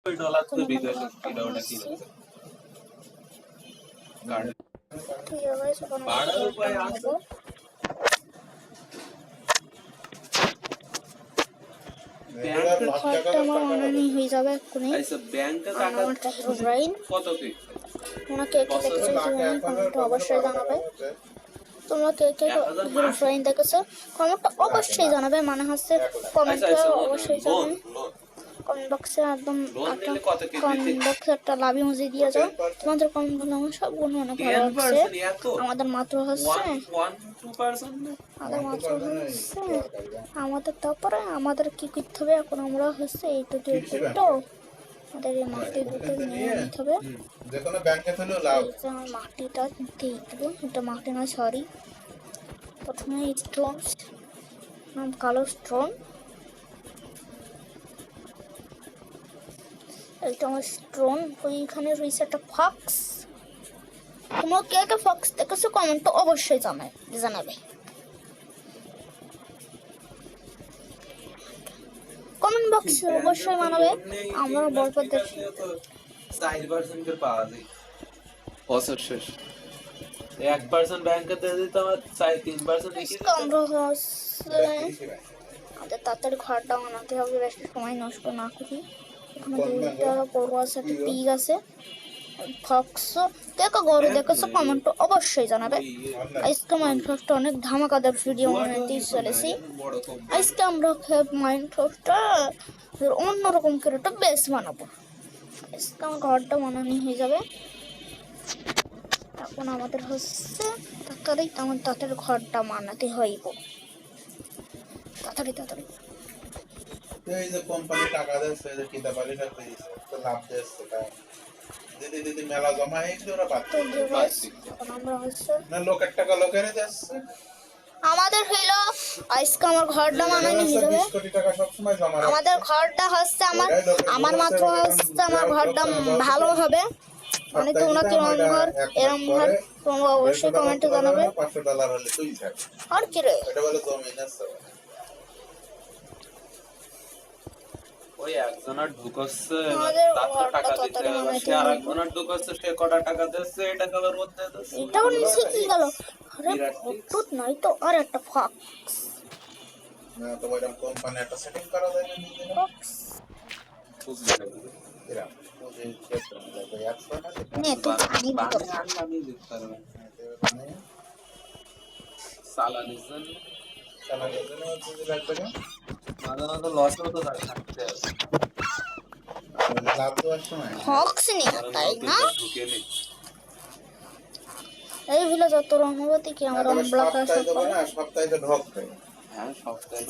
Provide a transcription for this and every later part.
Dollar तो বিদেশে এটা ওটা কি আছে কার্ড ঠিক আছে বাড়ার উপায় আছে ঘরটা আমার অনলাইন হয়ে যাবে এক্ষুনি আচ্ছা ব্যাংকে টাকা কত কি তোমরা কে কে দেখেছো কমেন্ট অবশ্যই জানাবে তোমরা কে কে হিরো ফ্রাইন দেখেছো কমেন্ট অবশ্যই জানাবে মানে হচ্ছে কমেন্টে অবশ্যই জানাবে কমেন্ট বক্সে একদম কমেন্ট বক্সে একটা লাভ ইমোজি দিয়ে যাও তোমাদের কমেন্ট গুলো আমার সবগুলো অনেক ভালো লাগছে আমাদের মাত্র হচ্ছে আমাদের তারপরে আমাদের কি করতে হবে এখন আমরা হচ্ছে এই দুটো আমাদের এই মাটি দুটো নিয়ে নিতে হবে যেকোনো ব্যাংকে হলো লাভ মাটিটা দিয়ে দেবো এটা মাটি না সরি প্রথমে স্টোন কালো স্টোন একটা আমার স্টোন ওইখানে রয়েছে একটা ফক্স তোমরা কে কে ফক্স দেখেছো কমেন্ট তো অবশ্যই জানাবে কমেন্ট বক্সে অবশ্যই জানাবে আমরা বলবো দেখি 4% के पास है औसत शेष 1% बैंक का दे देता है 3% इसका আমরা আমাদের তাড়াতাড়ি ঘরটা বানাতে হবে বেশি সময় নষ্ট না করি এখানে দুইটা বড় আছে একটা পিগ আছে ফক্স দেখো গরু দেখেছো কমেন্ট অবশ্যই জানাবে আজকে মাইনক্রাফটে অনেক ধামাকাদার ভিডিও বানাতে চলেছি আজকে আমরা মাইনক্রাফটটা অন্যরকম করে একটা বেস বানাবো আজকে আমার ঘরটা বানানো হয়ে যাবে এখন আমাদের হচ্ছে তাড়াতাড়ি ঘরটা বানাতে হইব তাড়াতাড়ি এই যে কোম্পানি টাকা দিচ্ছে যে কিতা পারি না তো লাভ দিচ্ছে তাই দিদি মেলা জমা হয়েছে ওরা পাচ্ছে আমরা হচ্ছে না লোকের টাকা লোকেরই দিচ্ছে আমাদের হইলো আজকে আমার ঘরটা বানানো হয়ে যাবে 20 কোটি টাকা সব সময় জমা রাখে আমাদের ঘরটা হচ্ছে আমার মাত্র হচ্ছে আমার ঘরটা ভালো হবে মানে তোমরা কিরকম ঘর এরকম ঘর তোমরা অবশ্যই কমেন্টে জানাবে $500 হলে তুই থাক আর কি রে এটা বলে জমি না ওই একজনের ঢুকছে তার টাকা দিতে হবে সে আরেকজনের ঢুকছে সে কত টাকা দিচ্ছে এটা কবার মধ্যে দিচ্ছে এটাও নিচে কি গেল আরে ফুট নাই তো আর একটা ফক্স না তো ওইরকম কোম্পানি একটা সেটিং করা যায় না নিজে ফক্স বুঝলি এরা ওই ক্ষেত্রে ওই অ্যাপস না নে তো পানি ভিতরে আমি দিতে পারবো মানে সালানির জন্য চালানোর জন্য হচ্ছে লাগবে না মাঝে লস হতো থাকতে লাভ দেওয়ার সময় ফক্স নি তাই না ঢুকে নেই এই ভিলা যত অনুভূতি কি আমরা ব্লক আসে সপ্তাহে তো ঢোকবে হ্যাঁ সপ্তাহে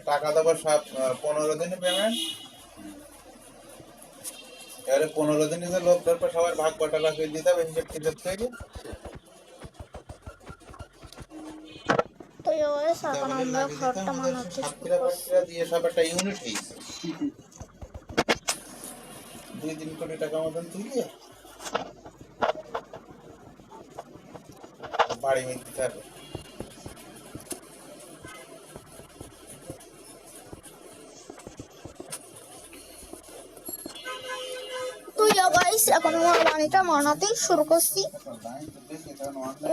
টাকা দেবো 15 দিনে পেমেন্ট এবারে 15 দিনে যে লোক ধরবে সবার ভাগ কটা টাকা দিতে হবে হিসেব টিসেব থেকে তো এই এখন আমরা ঘরটা বানাতে শুরু করছি দিয়ে সব একটা ইউনিট হয়েছে 2-3 কোটি টাকা মতন তুলিয়ে বাড়ি মিলতে পারবে তো গাইস এখন আমার বাড়িটা বানাতে শুরু করছি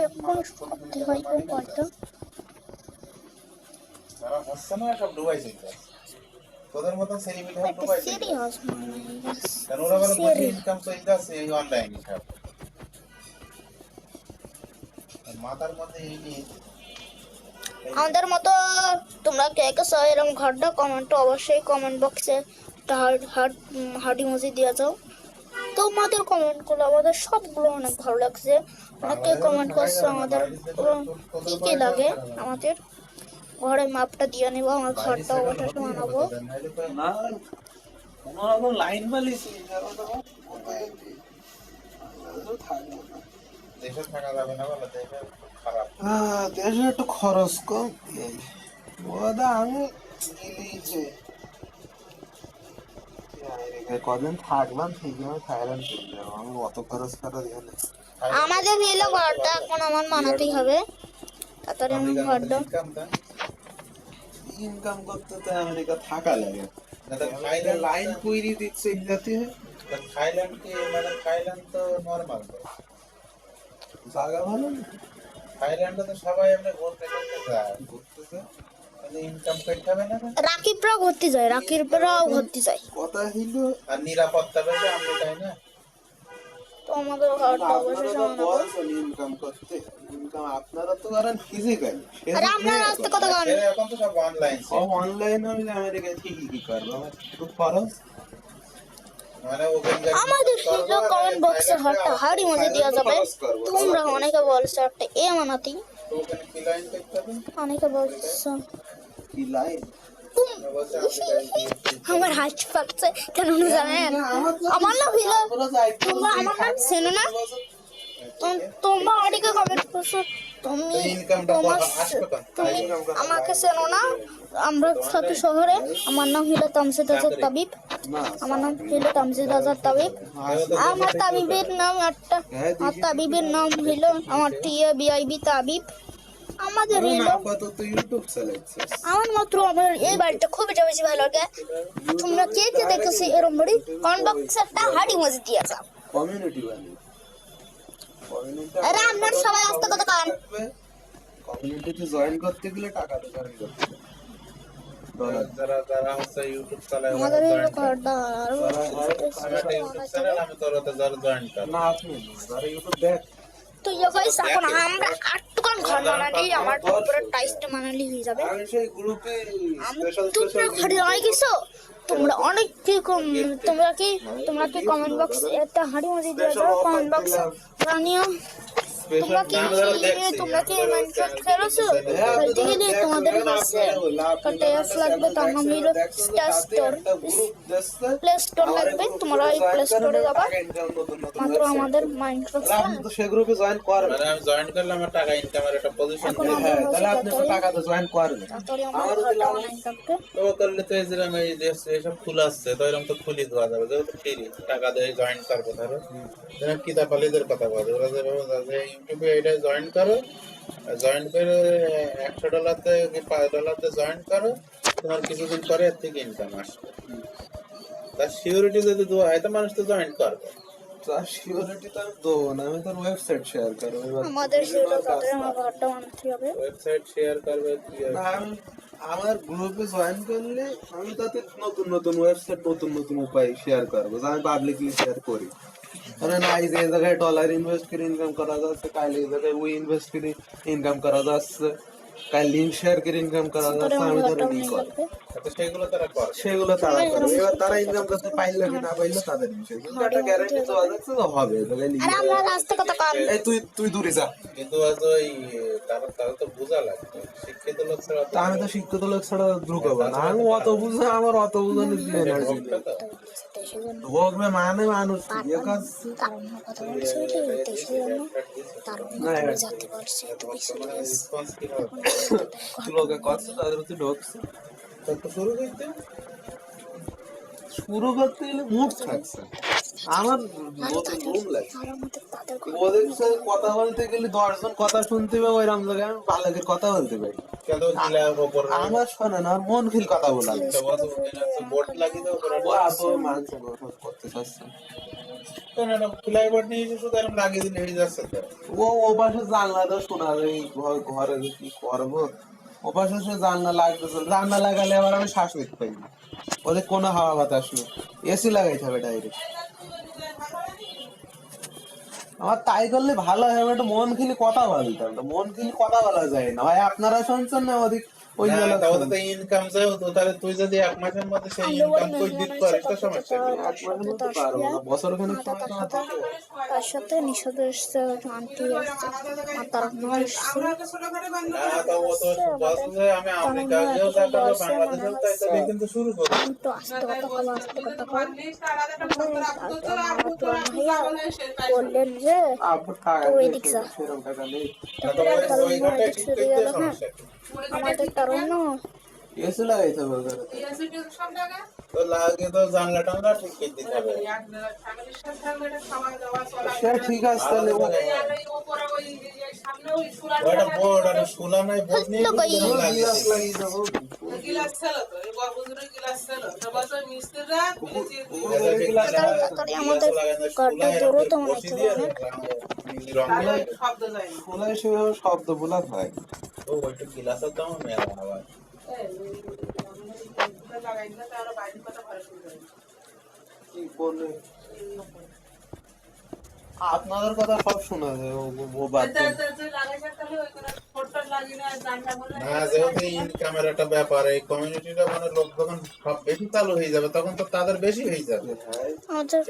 এখন করতে হয় ঘরটা যারা হচ্ছে না সব ডুবাইছে তোদের মতন সেলিব্রিটি সব ডুবাইছে সিরিয়াস কারণ ওরা বলে বুঝি ইনকাম চলতেছে এই অনলাইন সব মাথার মধ্যে এই নিয়ে আমাদের মতো তোমরা কে কে এরকম ঘরটা কমেন্ট অবশ্যই কমেন্ট বক্সে একটা হার্ড ইমোজি দিয়ে যাও তোমাদের কমেন্টগুলো আমাদের সবগুলো অনেক ভালো লাগছে অনেকে কমেন্ট করছে আমাদের কি কি লাগে আমাদের ঘরের মাপটা দিয়ে নেবো আমার ঘরটা ওটা বানাবো না কোনোরকম লাইন বালিছি দেশে থাকা যাবে না বলে দেশে খারাপ দেশে একটু খরচ কম ওদা আমি দিলিছে কদিন থাকলাম ঠিকই থাইল্যান্ড চলে যাবো আমি অত খরচ করা দিয়ে আমাদের হলো ঘরটা এখন আমার বানাতেই হবে তারপরে আমি ঘরটা ইনকাম করতে তো আমেরিকা থাকা লাগে তো থাইল্যান্ড লাইন কুইরি দিচ্ছে ইন্ডিয়াতে থাইল্যান্ড কি মানে থাইল্যান্ড তো নরমাল জায়গা ভালো না থাইল্যান্ডে তো সবাই এমনি ঘুরতে ঘুরতে যায় ঘুরতেছে ইনকাম করতে হবে না রাকিবরাও ঘুরতে যায়, রাকিবরাও ঘুরতে যায়। কথা হইলো আর নিরাপত্তা বেশি আমরা তাই না তো আমাদের ঘরটা অবশেষে বানাবো। ইনকাম করতে ইনকাম আপনারা তো করেন ফিজিক্যাল আরে আমরা রাস্তা কত গান এরা এখন তো সব অনলাইন সব অনলাইন হলে আমেরিকায় ঠিকই কি করবো আমার একটু খরচ মানে ওখানে আমাদের ভিডিও কমেন্ট বক্সে হটটা হাড়ি মধ্যে দেওয়া যাবে। তোমরা অনেকে বলছো একটা এ মানাতি, ওখানে কি লাইন করতে হবে অনেকে বলছো কি লাইন আমার হাত পাচ্ছে কেন জানেন? আমার না ভিডিও তোমরা আমার নাম চেনো না, তোমরা অনেকে কমেন্ট করছো তুমি তুমি আমাকে চেনো না, আমরা থাকি শহরে। আমার নাম হলো তামসিদ আজাদ তাবিব, আমার নাম হলো তামসিদ আজাদ তাবিব। আমার তাবিবের নাম একটা, আমার তাবিবের নাম হলো আমার টিয়া বিআইবি তাবিব। আমাদের হলো ইউটিউব চালাচ্ছে আমার মাত্র আমার এই বাড়িটা খুব বেশি ভালো লাগে। তোমরা কে কে দেখেছি এরম বাড়ি কমেন্ট বক্সে একটা হাড়ি মজা দিয়ে যাও। কমিউনিটি বানিয়ে আরে আপনার সবাই আস্তে কথা কান। কমিউনিটিতে জয়েন করতে গেলে টাকা তো জয়েন করতে হবে। যারা যারা হচ্ছে ইউটিউব চালায় আমাদের হলো ঘরটা আর আমি একটা ইউটিউব চ্যানেল আমি তোর ওতে যারা জয়েন কর না আপনি না, যারা ইউটিউব দেখ তো গাইস এখন আমরা আটটুকান ঘর বানালি আমার উপরে টাইসটা বানালি হয়ে যাবে। আমি সেই গ্রুপে তোমরা ঘরে আই গেছো, তোমরা অনেক কি তোমরা কি কমেন্ট বক্সে একটা হাড়ি মজা দিয়ে যাও কমেন্ট বক্সে জানিও। তোমরা কি মাইনক্রাফট খেলেছো? খেলতে গেলে তোমাদের কাছে একটা অ্যাপ লাগবে, তার নাম হলো স্টার স্টোর, প্লে স্টোর লাগবে। তোমরা এই প্লে স্টোরে যাবা, মাত্র আমাদের মাইনক্রাফট আপনি তো সেই গ্রুপে জয়েন করেন মানে আমি জয়েন করলে আমার টাকা ইনকামের একটা পজিশন এখন হ্যাঁ তাহলে আপনি তো টাকা তো জয়েন করবেন তাড়াতাড়ি আমার ঘরটা বানাই থাকবে। তো করলে তো এই যেরকম এই যে এসব ফুল আসছে তো এরকম তো ফুলই দেওয়া যাবে যেহেতু ফ্রি টাকা দিয়ে জয়েন করবো ধরো যেরকম কিতাপালিদের কথা বলে ওরা যেভাবে যাবে ইউটিউবে এটা জয়েন করো, জয়েন করে $100 কি $5 জয়েন করো, তোমার কিছুদিন পরে এর থেকে ইনকাম আসবে। তার সিকিউরিটি যদি দেওয়া হয় তো মানুষ তো জয়েন করবে। তার সিকিউরিটি তো আমি দেবো না, আমি তোর ওয়েবসাইট শেয়ার করবো এবার আমাদের সেটা তাড়াতাড়ি আমার ঘরটা বানাতে হবে। ওয়েবসাইট শেয়ার করবে কি আর না, আমি আমার গ্রুপে জয়েন করলে আমি তাতে নতুন নতুন ওয়েবসাইট নতুন নতুন উপায় শেয়ার করবো যা আমি পাবলিকলি শেয়ার করি। কারণ এই যে জায়গায় ডলার ইনভেস্ট করে ইনকাম করা যাচ্ছে, কাল এই জায়গায় ওই ইনভেস্ট করে ইনকাম করা যাচ্ছে, কাল লিঙ্ক শেয়ার করে ইনকাম করা যাচ্ছে। আমি ধরে নিই করি তো সেগুলো তারা করে। সেগুলো তারা করে, এবার তারা ইনকাম করতে পারলে কি না পারলে তাদের বিষয়, কিন্তু একটা গ্যারান্টি দেওয়া যাচ্ছে তো হবে। তোকে লিঙ্ক আরে আমরা রাস্তা কথা কান। এই তুই দূরে যা। কিন্তু আজ ওই তারা তো বোঝা লাগবে শিক্ষিত লোক ছাড়া তা আমি তো শিক্ষিত লোক ছাড়া ঢুকাবো না, আমি অত বুঝে আমার অত বুঝানোর দিয়ে এনার্জি ঢোকবে মানে মানুষ ইয়ে কাজ কারণ কথা বলছি কি দেশের জন্য তার জাতি বলছে তো বেশি রেসপন্স কি হবে লোকে কথা তাদের তুই ঢোকছে তো শুরু করতে শুরু করতে গেলে মুড থাকছে আমার নতুন রুম লাগে। আর আমাদের তাদের ওদের সাথে কথা বলতে গেলে 10 জন কথা শুনতে হবে, ওইরকম জায়গায় আমি বালকের কথা বলতে পারি। কেন দিলা উপর আমার শোনে না, আমার মন খিল কথা বলা বোর্ড লাগিয়ে দাও করে ও আপু মানছে করতে চাচ্ছে তো না ফ্লাই বোর্ড নিয়ে এসে শুধু এরকম লাগিয়ে দিলে হয়ে যাচ্ছে তো ও পাশে জানলা তো শোনা যায় ঘরে যে কি করবো, ও পাশে সে জানলা লাগতেছে, জানলা লাগালে আবার আমি শ্বাস নিতে পারি না, ওদের কোনো হাওয়া বাতাস নেই, এসি লাগাইতে হবে ডাইরেক্ট। আমার তাই করলে ভালো হয়, আমার একটা মন খুলে কথা বলতাম, মন খুলে কথা বলা যায় না, হয় আপনারা শুনছেন না ওদিক ওই না তাও তো ইনকাম চাই তো তাহলে তুই যদি এক মাসের মধ্যে সেই ইনকাম কই দিতে পারিস তো সমস্যা কি এক মাসের মধ্যে পারবো না, বছর খানিক সময় তো হাতে তার সাথে নিষেধ এসছে আন্টি এসছে আর তার মা এসছে। না তো ও তো বলছে আমি আমেরিকা গিয়েও যাবো বাংলাদেশেও তাই তো কিন্তু শুরু করব তো আস্তে কথা বলো আস্তে কথা বল। ভাইয়া বললেন যে আপু টাকা তো এদিক যা, সেরকম টাকা নেই, ওই ঘাটে ঠিক করতে সমস্যা কি আমাদের কারণ না এসি লাগাইতে হবে ওদের। তো লাগে তো জানলা টানলা ঠিক করে দিতে হবে সে ঠিক আছে তাহলে ওটা বোর্ড আর শুলা নাই বোর্ড নিয়ে হ্যালো গাইস। লাগিয়ে লাগিয়ে দেবো। তাড়াতাড়ি আমাদের ঘরটা দূরও তো মনে হচ্ছে অনেক। খোলায় সেভাবে শব্দ বলা হয় ও ওইটা গিলাসের দাম মেলা আবার কি বলে আপনাদের কথা সব শোনা যায় ও বাদ দেন। না যেহেতু ইনকামের একটা ব্যাপার এই কমিউনিটিটা মানে লোক যখন সব বেশি চালু হয়ে যাবে তখন তো তাদের বেশি হয়ে যাবে আমাদের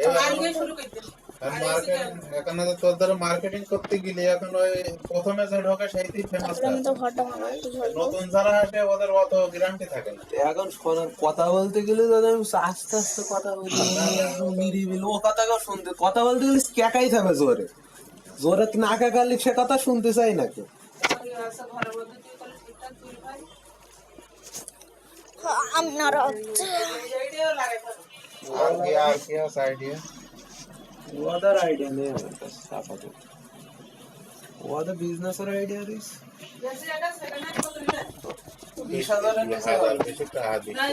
আর মার্কেটিং এখন তো তোর ধরো মার্কেটিং করতে গেলে এখন ওই প্রথমে যে ঢোকে সেইটাই ফেমাস তারপরে আমাদের ঘরটা বানাতে হবে। নতুন যারা আসে ওদের অত গ্যারান্টি থাকে না এখন শোনার কথা বলতে গেলে দাদা আমি আস্তে আস্তে কথা বলি নিরিবিলি ও কথা কেউ শুনতে কথা বলতে গেলে ক্যাকাই থাকবে জোরে জোরে না কাকালি সে কথা শুনতে চাই না কেউ আপনারা আর কি আছে আইডিয়া ওদের আইডিয়া নেই আমার কাছে আপাতত ওদের বিজনেসের আইডিয়া দিস 20,000 নিচে হাজার বেশি টাকা দিচ্ছে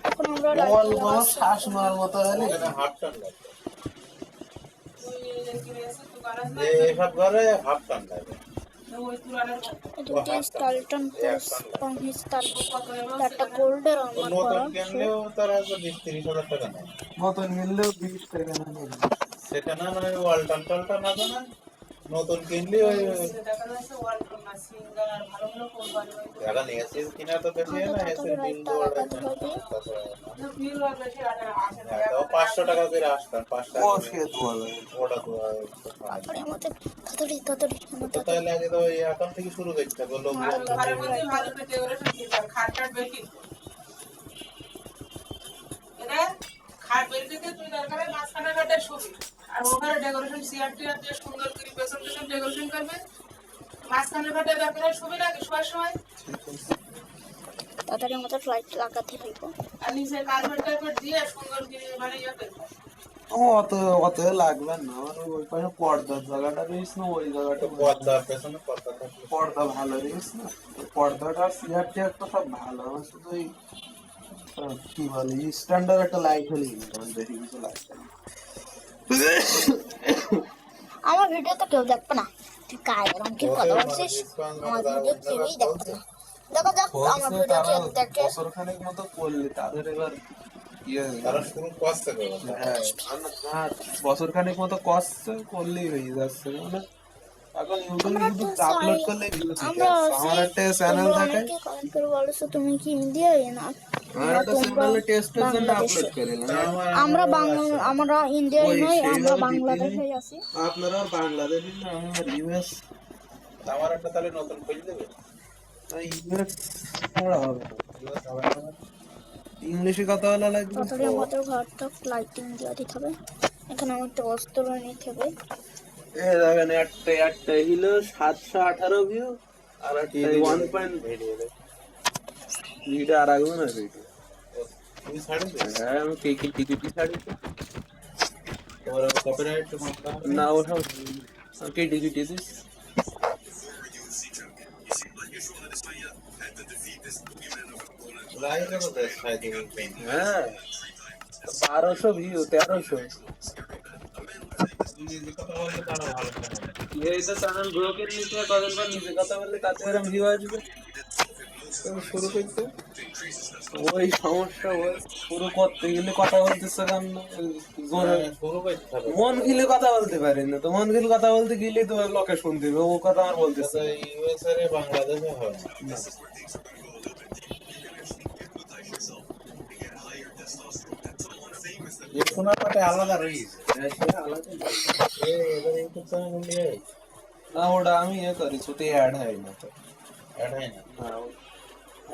এখন আমরা বল বল শ্বাস মারার মতো হলে এখানে হাফ টান লাগবে এইসব ঘরে হাফ টান লাগে দুটি স্টালটন প্লাস স্টাল একটা গোল্ডের আমার নতুন করা কিনলেও তার হয়তো 20-30 হাজার টাকা নেয় মতন মিললেও 20 টাকা না নেবে। সেটা না মানে ওয়ালটন টলটন আছে না নতুন কিনলে ওই যারা নিয়েছে কিনা তো বেশি না এসে বিল দেওয়ার তাও 500 টাকা করে আসতাম 5 টাকা ও করে। সে দোয়ালে ওটা তো তারপরে আমাদের তাড়াতাড়ি আমাদের তাই লাগে তো এই এখন থেকে শুরু করতে হবে লোক খাট বের থেকে তুই দরকার হয় মাঝখানে কাটে শুবি আর ওখানে ডেকোরেশন সিআরটি আর দিয়ে সুন্দর করে প্রেজেন্টেশন ডেকোরেশন করবে মাঝখানে কাটে দরকার হয় শুবি নাকি শোয়ার সময় তাড়াতাড়ি আমাদের লাইট লাগাতে হইব। আর নিচে কার্পেট টার্পেট দিয়ে সুন্দর করে মানে ইয়ে করবে অত অত লাগবে না আমার ওই পাশে পর্দার জায়গাটা রয়েছে না ওই জায়গাটা পর্দার পেছনে পর্দা থাকলে পর্দা ভালো রয়েছে না ওই পর্দাটা সিআর টিআরটা সব ভালো আমার শুধু ওই কি বলে স্ট্যান্ডার্ড একটা লাইট হলে আমার বেশি কিছু লাগবে না আমার ভিডিও তো কেউ দেখবে না তুই কাজ এরকম কি কথা বলছিস আমার ভিডিও কেউই দেখবে না দেখো দেখ আমার ভিডিও কেউ দেখে বছর খানেক মতো করলে তাদের এবার ইয়ে তারা শুরু করছে তো হ্যাঁ বছর খানেক মতো কষ্ট করলেই হয়ে যাচ্ছে মানে এখন ইউটিউবে আপলোড করলে আমরা আমার একটা চ্যানেল থাকে অনেকে কমেন্ট করে বলেছো তুমি কি ইন্ডিয়ায় না আমার একটা চ্যানেলে টেস্টের জন্য আপলোড করিলাম আমরা ইন্ডিয়ায় নই আমরা বাংলাদেশে আছি আপনারা আর বাংলাদেশি না আমার ইউএস আমার একটা তাহলে নতুন খুলে দেবে ইউএস পড়া হবে ইংলিশে কথা বলা লাগবে তাড়াতাড়ি আমাদের ঘরটা লাইটিং দিয়ে দিতে হবে এখানে আমার একটা বস্ত্র নিতে হবে এই দেখেন একটা হলো 718 ভিউ আর একটা 1. ভিডিও আর রাখবো না ভিডিও তুমি ছাড়ে দেবে হ্যাঁ আমি কে টিকিটি ছাড়ি তোমার কপিরাইট মামলা না ওঠাও কে টিকিটি দিস লাইভে তো দেখাই দিবে হ্যাঁ 1200 ভিউ 1300 নিজে কথা বলতে তারা ভালো করে এই তো চ্যানেল গ্রো করে নিতে কদিন পর নিজে কথা বললে তাতে এরকম ভিউ আসবে তুমি শুরু করতে ওই সমস্যা ওই শুরু করতে গেলে কথা বলতেছে কেন জোরে শুরু করতে হবে মন গিলে কথা বলতে পারি না তো মন গিলে কথা বলতে গেলে তো লোকে শুনতে হবে ও কথা আমার বলতেছে ইউএসএ রে বাংলাদেশে হয় না ये सुना पाटे আলাদা রয়েছে আলাদা এদের ইউটিউব চ্যানেল নিয়ে না ওটা আমি ইয়ে করি ছোট অ্যাড হয় না তো অ্যাড হয় না না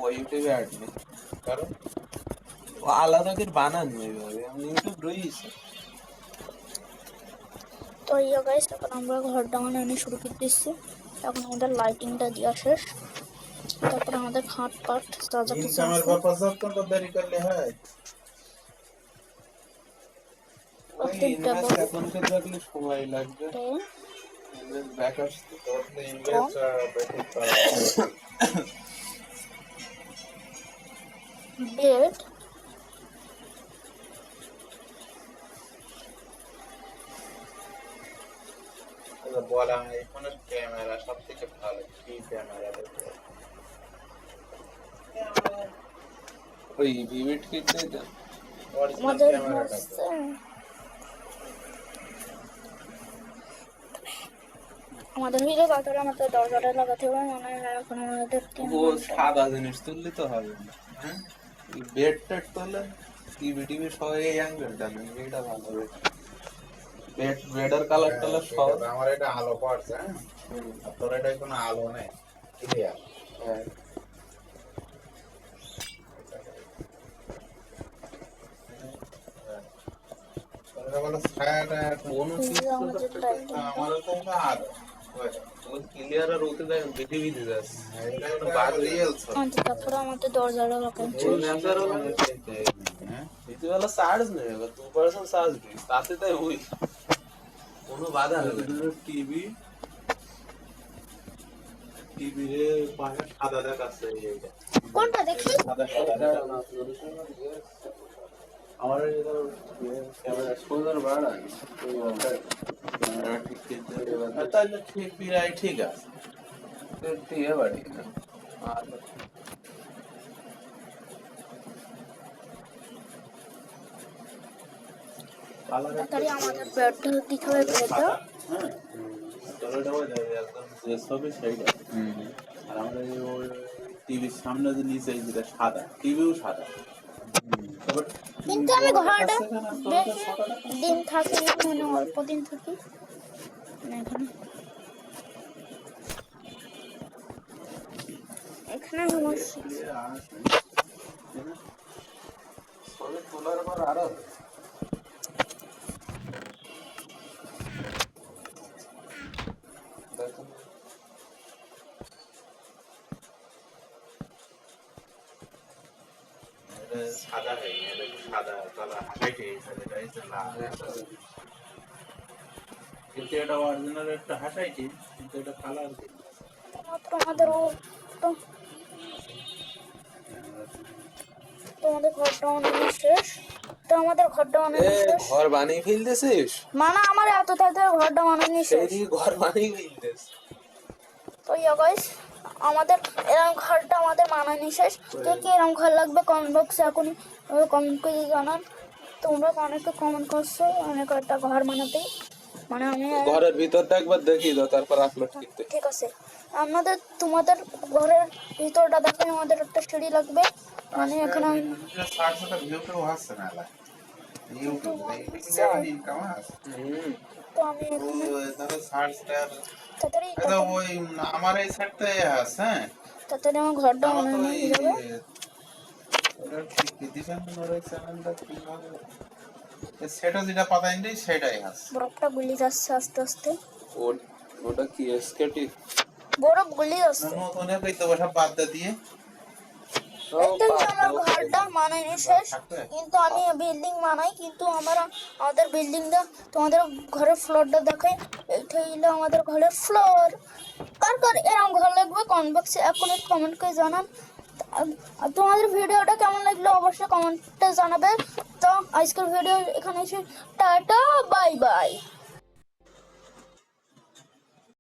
ও ইউটিউবে অ্যাড নেই কারণ ও আলাদা করে বানানো এইভাবে আমি ইউটিউব রয়েছে তো ইয়ে গাইস এখন আমরা ঘরটা বানানো শুরু করে দিচ্ছি এখন আমাদের লাইটিংটা দেওয়া শেষ তারপরে আমাদের খাট পাট সাজা কিছু ইনকামের ব্যাপার সব তো দেরি করলে হয় ওই ইনভেস্ট এখন করে রাখলে সময় লাগবে ব্যাক আসছে Totally invest basic বেড বলা আইফোনের ক্যামেরা সব থেকে ভালো কি ক্যামেরা ওই ভিভিড কিটে দেন অরিজিনাল আমাদের ক্যামেরাটা হচ্ছে আমাদের ভিডিও কাটার আমাদের দরজাটা লাগাতে হবে মনে হয় এখন আমাদের ও সাদা জিনিস তুললে তো হবে না হ্যাঁ বেড টেড তোলে টিভি টিভি সহ এই অ্যাঙ্গেলটা না এটা ভালো হবে বেডের কালার টালার সহ আমার এটা আলো পড়ছে হ্যাঁ আর তোর এটা কোনো আলো নেই ক্লিয়ার হ্যাঁ তোর বলে ছায়াটা কোনো আমাদের লাইট আমার তো আলো ওই ক্লিয়ার আর ওতে দেখ বিধি বিধি যাচ্ছে এটা বাদ রিয়েল তারপরে আমাদের দরজাটা লাগাতে ওই ন্যাচারাল হ্যাঁ বিধি वाला চার্জ নেই এবার 2% চার্জ দিই তাতে তাই ওই কোনো বাধা নেই টিভি টিভি রে পাশে সাদা দেখাচ্ছে এইটা কোনটা দেখি সাদা সাদা আমার এটা ক্যামেরা এক্সপোজার বাড়া ক্যামেরা ঠিক ঠিক তাহলে ঠিক প্রায় ঠিক আছে দিয়ে বাড়ি না আর তাড়াতাড়ি আমাদের বেডটা দিতে হবে বেডটা হ্যাঁ তোরটা ওই একদম যে ছবি সেইটা আর আমাদের ওই টিভির সামনে যে নিচে যেটা সাদা টিভিও সাদা এবার কিন্তু আমি ঘরটা বেশি দিন থাকি না মানে অল্প দিন থাকি মানে এখানে সমস্যা ছবি তোলার পর আরো দেখো এটা সাদা হয়ে গেছে সাদা কালার হাইটে এটা হচ্ছে লাল কিন্তু এটা অরিজিনাল একটা হাসাইছি কিন্তু এটা কালার মাত্র আমাদের তোমাদের ঘরটা অনেক শেষ তো আমাদের ঘরটা অনেক শেষ ঘর বানিয়ে ফেলতেছিস মানে আমার এত তাড়াতাড়ি ঘরটা অনেক শেষ সেই ঘর বানিয়ে ফেলতেছ তো ইয়া গাইস আমাদের এরকম ঘরটা আমাদের মানানি শেষ কে কে এরকম ঘর লাগবে কমেন্ট বক্সে এখনই কমেন্ট করে জানান তোমরা অনেকে কমেন্ট করছো অনেক একটা ঘর বানাতে মানে আমি ঘরের ভিতরটা একবার দেখিয়ে দাও তারপর আপলোড করতে ঠিক আছে তোমাদের ঘরের ভিতরটা দেখে আমাদের একটা সিঁড়ি লাগবে মানে এখানে সার্চটা ভিউটাও আসছে না লা ইউটিউব ইনকাম আছে তো আমি এখানে ধরো সার্চটা তাড়াতাড়ি এটা ওই আমার এই সাইডটাই আছে হ্যাঁ তাড়াতাড়ি আমার ঘরটা আমার মনে তো হয়ে এই যাবে কি দিবেন ওই চ্যানেলটা কি হবে সেটা যেটা পাতাই নেই সেটাই আছে বরফটা গুলি যাচ্ছে আস্তে আস্তে ওটা কি এসকেটি বরফ গুলি যাচ্ছে নতুন এই তো সব বাদ দিয়ে একদম আমার ঘরটা মানায়নি শেষ কিন্তু আমি বিল্ডিং বানাই কিন্তু আমাদের বিল্ডিংটা তোমাদের ঘরের ফ্লোরটা দেখাই এইটা হইলো আমাদের ঘরের ফ্লোর কার কার এরকম ঘর লাগবে কমেন্ট বক্সে এখনই কমেন্ট করে জানান আর তোমাদের ভিডিওটা কেমন লাগলো অবশ্যই কমেন্টে জানাবে তো আজকের ভিডিও এখানে এসে টাটা বাই বাই